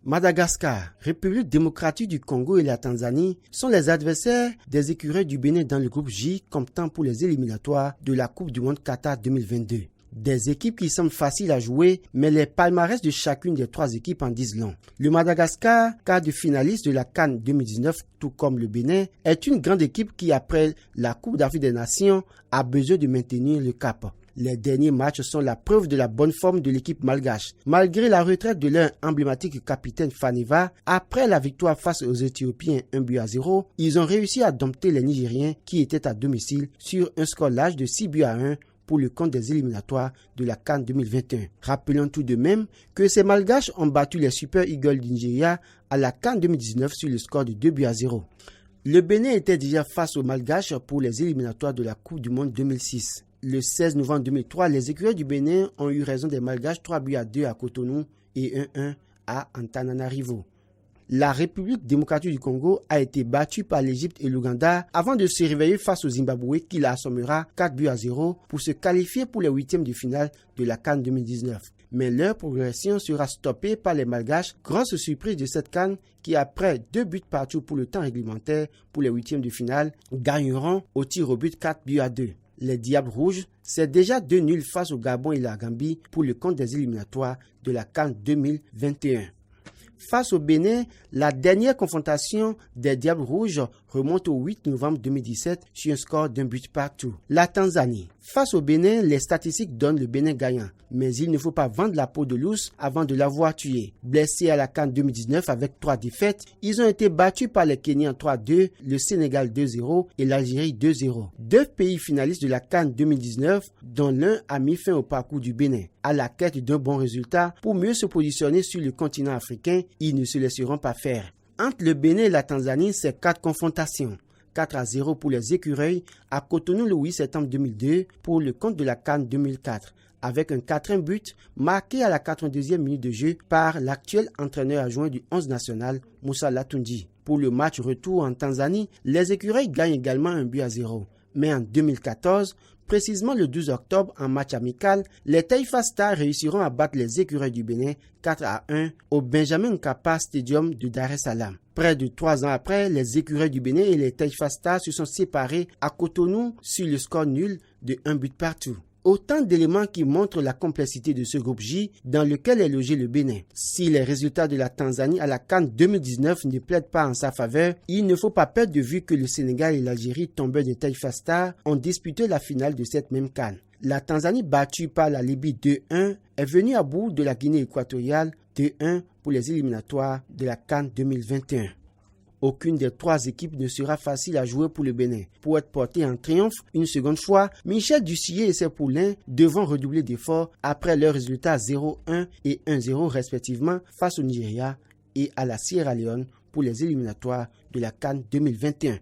Madagascar, République démocratique du Congo et la Tanzanie sont les adversaires des écureuils du Bénin dans le groupe J, comptant pour les éliminatoires de la Coupe du Monde Qatar 2022. Des équipes qui semblent faciles à jouer, mais les palmarès de chacune des trois équipes en disent long. Le Madagascar, quart de finaliste de la CAN 2019, tout comme le Bénin, est une grande équipe qui, après la Coupe d'Afrique des Nations, a besoin de maintenir le cap. Les derniers matchs sont la preuve de la bonne forme de l'équipe malgache. Malgré la retraite de leur emblématique capitaine Faneva, après la victoire face aux Éthiopiens 1-0, ils ont réussi à dompter les Nigériens qui étaient à domicile sur un score large de 6-1 pour le compte des éliminatoires de la CAN 2021. Rappelons tout de même que ces malgaches ont battu les Super Eagles du Nigeria à la CAN 2019 sur le score de 2-0. Le Bénin était déjà face aux malgaches pour les éliminatoires de la Coupe du Monde 2006. Le 16 novembre 2003, les écureuils du Bénin ont eu raison des Malgaches 3-2 à Cotonou et 1-1 à Antananarivo. La République démocratique du Congo a été battue par l'Égypte et l'Ouganda avant de se réveiller face au Zimbabwe qui la assommera 4-0 pour se qualifier pour les huitièmes de finale de la CAN 2019. Mais leur progression sera stoppée par les Malgaches, grosse surprise de cette CAN qui, après 2 buts partout pour le temps réglementaire pour les huitièmes de finale, gagneront au tir au but 4-2. Les Diables Rouges, c'est déjà 2 nuls face au Gabon et la Gambie pour le compte des éliminatoires de la CAN 2021. Face au Bénin, la dernière confrontation des Diables Rouges remonte au 8 novembre 2017 sur un score d'1 but partout. La Tanzanie. Face au Bénin, les statistiques donnent le Bénin gagnant. Mais il ne faut pas vendre la peau de l'ours avant de l'avoir tué. Blessés à la CAN 2019 avec 3 défaites, ils ont été battus par les Kenyans 3-2, le Sénégal 2-0 et l'Algérie 2-0. 2 pays finalistes de la CAN 2019, dont l'un a mis fin au parcours du Bénin. À la quête d'un bon résultat, pour mieux se positionner sur le continent africain, ils ne se laisseront pas faire. Entre le Bénin et la Tanzanie, c'est 4 confrontations. 4-0 pour les écureuils à Cotonou le 8 septembre 2002 pour le compte de la CAN 2004, avec un 4e but marqué à la 82e minute de jeu par l'actuel entraîneur adjoint du 11 national, Moussa Latundi. Pour le match retour en Tanzanie, les écureuils gagnent également 1-0. Mais en 2014, précisément le 12 octobre, en match amical, les Taifa Stars réussiront à battre les écureuils du Bénin 4-1 au Benjamin Mkapa Stadium de Dar es Salaam. Près de 3 ans après, les écureuils du Bénin et les Taifa Stars se sont séparés à Cotonou sur le score nul de 1 but partout. Autant d'éléments qui montrent la complexité de ce groupe J dans lequel est logé le Bénin. Si les résultats de la Tanzanie à la CAN 2019 ne plaident pas en sa faveur, il ne faut pas perdre de vue que le Sénégal et l'Algérie, tombeurs de Taifa Stars, ont disputé la finale de cette même CAN. La Tanzanie, battue par la Libye 2-1, est venue à bout de la Guinée équatoriale 2-1 pour les éliminatoires de la CAN 2021. Aucune des 3 équipes ne sera facile à jouer pour le Bénin. Pour être porté en triomphe une seconde fois, Michel Ducier et ses poulains devront redoubler d'efforts après leurs résultats 0-1 et 1-0 respectivement face au Nigeria et à la Sierra Leone pour les éliminatoires de la CAN 2021.